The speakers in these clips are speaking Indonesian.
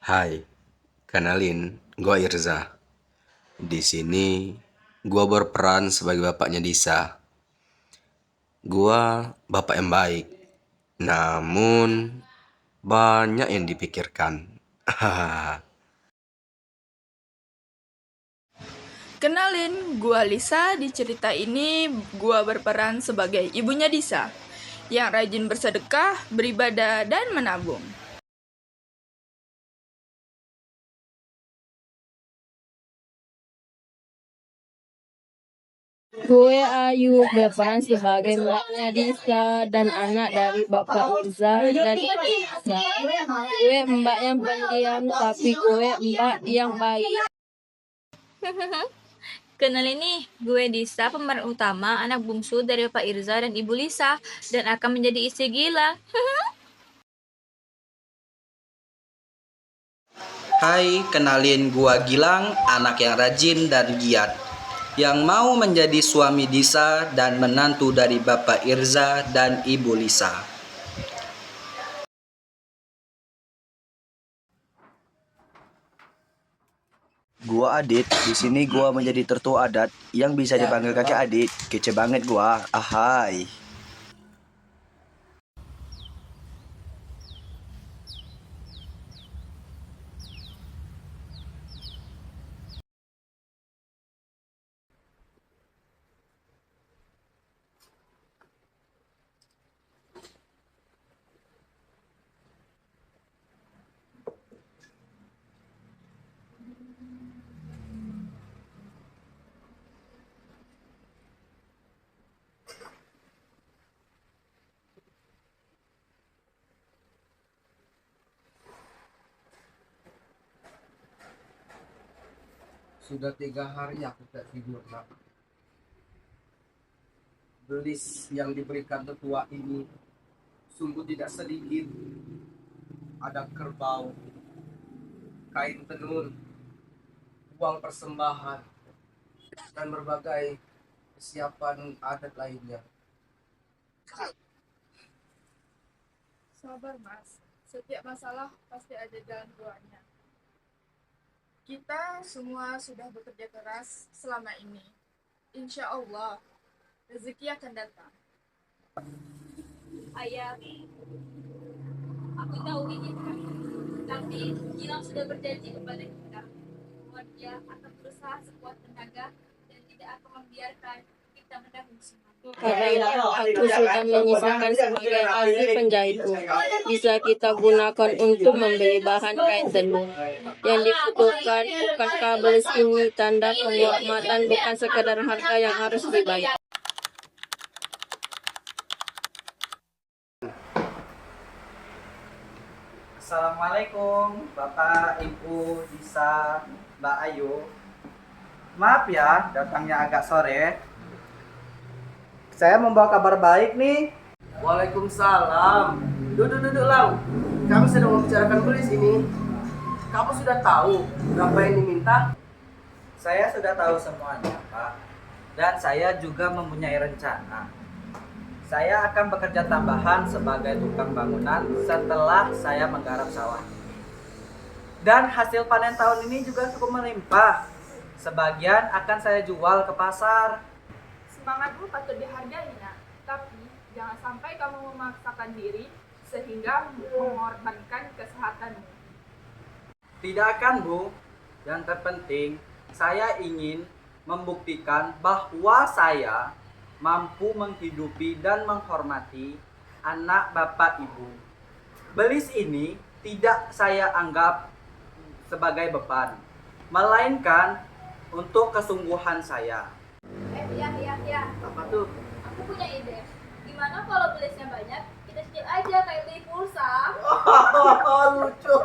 Hai, kenalin, gua Irza. Di sini gua berperan sebagai bapaknya Disa. Gua bapak yang baik, namun banyak yang dipikirkan. Kenalin, gua Lisa. Di cerita ini gua berperan sebagai ibunya Disa yang rajin bersedekah, beribadah, dan menabung. Gue Ayu berperan sebagai mbaknya Disa dan anak dari Bapak Irza dan Ibu Disa. Gue mbak yang pendiam tapi gue mbak yang baik. Kenalin nih, gue Disa, pemeran utama, anak bungsu dari Bapak Irza dan Ibu Lisa, dan akan menjadi istri gila. Hai, kenalin gua Gilang, anak yang rajin dan giat, yang mau menjadi suami Disa dan menantu dari Bapak Irza dan Ibu Lisa. Gua Adit, di sini gua menjadi tertua adat yang bisa dipanggil kakek Adit. Kece banget gua. Ahai. Sudah 3 hari aku tak tidur, Nak. Belis yang diberikan tetua ini sungguh tidak sedikit. Ada kerbau, kain tenun, uang persembahan, dan berbagai kesiapan adat lainnya. Sabar, Mas. Setiap masalah pasti ada jalan keluarnya. Kita semua sudah bekerja keras selama ini. Insya Allah, rezeki akan datang. Ayah, aku tahu ini berat, tapi Gilang sudah berjanji kepada kita bahwa dia akan berusaha sekuat tenaga dan tidak akan membiarkan kita menanggung semua. Karena aku sudah menyisakan sebagai ahli penjahitmu. Bisa kita gunakan untuk membeli bahan kain tenun. Yang dibutuhkan bukankah belis ini tanda penghormatan, bukan sekadar harga yang harus dibayar. Assalamualaikum, Bapak, Ibu, Disa, Mbak Ayu. Maaf ya, datangnya agak sore. Saya membawa kabar baik nih. Waalaikumsalam. Duduk, Lau. Kami sedang membicarakan belis ini. Kamu sudah tahu berapa yang diminta? Saya sudah tahu semuanya, Pak. Dan saya juga mempunyai rencana. Saya akan bekerja tambahan sebagai tukang bangunan setelah saya menggarap sawah ini. Dan hasil panen tahun ini juga cukup melimpah. Sebagian akan saya jual ke pasar. Semangatmu patut dihargai, Nak. Tapi jangan sampai kamu memaksakan diri sehingga mengorbankan kesehatanmu. Tidak akan, Bu. Yang terpenting, saya ingin membuktikan bahwa saya mampu menghidupi dan menghormati anak Bapak Ibu. Belis ini tidak saya anggap sebagai beban, melainkan untuk kesungguhan saya. Ya. Apa tuh? Aku punya ide. Gimana kalau belisnya banyak, kita cicil aja kayak beli pulsa. Lucu.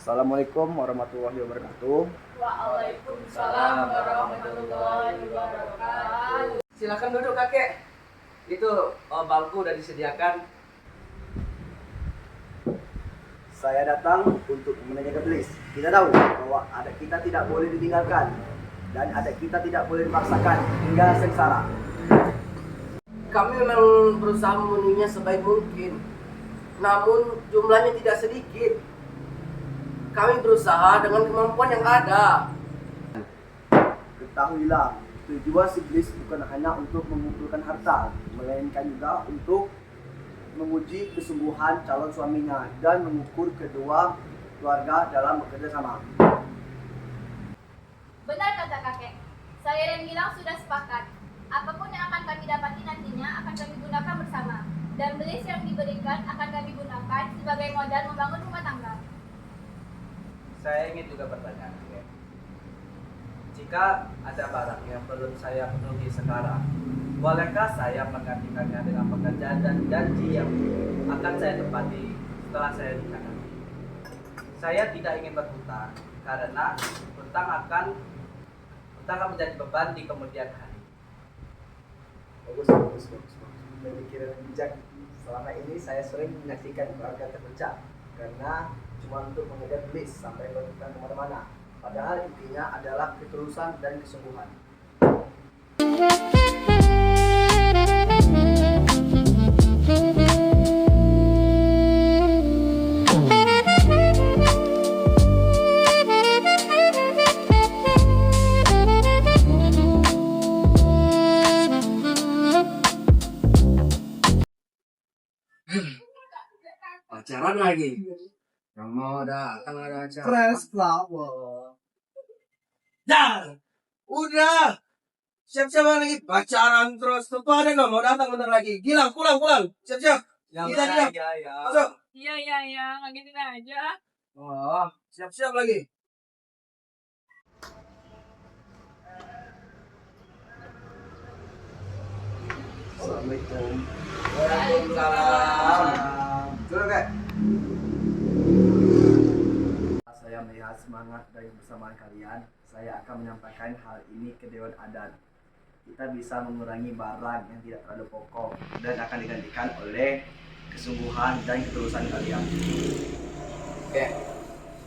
Assalamualaikum warahmatullahi wabarakatuh. Waalaikumsalam warahmatullahi wabarakatuh. Silakan duduk kakek. Itu bangku udah disediakan. Saya datang untuk menanyakan Iblis. Kita tahu bahwa adat kita tidak boleh ditinggalkan dan adat kita tidak boleh dipaksakan hingga sengsara. Kami memang berusaha memenuhinya sebaik mungkin. Namun jumlahnya tidak sedikit. Kami berusaha dengan kemampuan yang ada. Ketahuilah, tujuan iblis bukan hanya untuk mengumpulkan harta, melainkan juga untuk menguji kesungguhan calon suaminya dan mengukur kedua keluarga dalam bekerja sama. Benar kata kakek. Saya dan Gilang sudah sepakat. Apapun yang akan kami dapati nantinya akan kami gunakan bersama. Dan belis yang diberikan akan kami gunakan sebagai modal membangun rumah tangga. Saya ingin juga bertanya, kakek. Jika ada barang yang belum saya penuhi sekarang, bolehkah saya menggantikannya dengan pekerjaan dan janji yang akan saya tepati setelah saya nikah nanti? Saya tidak ingin berhutang karena hutang akan menjadi beban di kemudian hari. Bagus. Pemikiran bijak. Selama ini saya sering menyaksikan keluarga terpecah karena cuma untuk mengejar iblis sampai berhutang kemana-mana. Padahal intinya adalah ketulusan dan kesungguhan. Pacaran lagi. Yang mau datang ada acara. Fresh flower. Dan udah siap-siap lagi pacaran terus. Tentu ada no mau datang bentar lagi. Gilang pulang. Siap-siap. Kita. Masuk. Iya, ngagetin aja. Oh, siap-siap lagi. Assalamualaikum. Waalaikumsalam. Duduk, Kak. Saya melihat semangat dari bersamaan kalian, saya akan menyampaikan hal ini ke Dewan Adat. Kita bisa mengurangi barang yang tidak terlalu pokok dan akan digantikan oleh kesungguhan dan ketulusan kalian. Oke.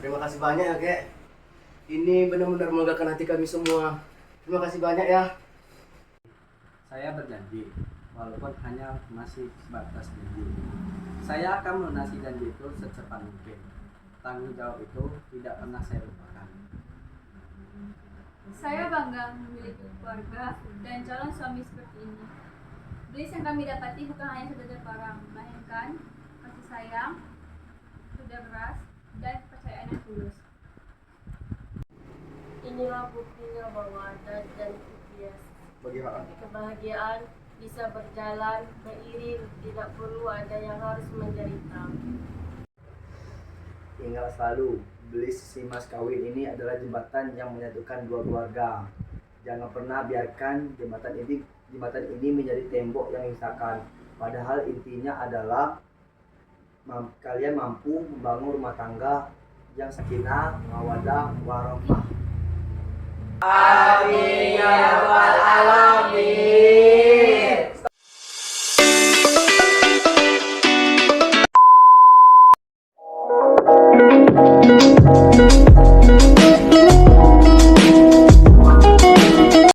Terima kasih banyak ya, Kek. Ini benar-benar melegakan hati kami semua. Terima kasih banyak ya. Saya berjanji, walaupun hanya masih sebatas janji. Saya akan melunasi janji itu secepat mungkin. Tanggung jawab itu tidak pernah saya lupakan. Saya bangga memiliki keluarga dan calon suami seperti ini. Belis yang kami dapati bukan hanya sebagai barang, melainkan kasih sayang, kerja keras, dan kepercayaan yang tulus. Inilah buktinya bahwa adat dan bias Bagaimana? kebahagiaan bisa berjalan beriring, tidak perlu ada yang harus menderita. Ingat selalu, belis si mas kawin ini adalah jembatan yang menyatukan dua keluarga. Jangan pernah biarkan jembatan ini menjadi tembok yang memisahkan. Padahal intinya adalah kalian mampu membangun rumah tangga yang sakinah, mawaddah, warahmah. Amin ya rabbal alamin.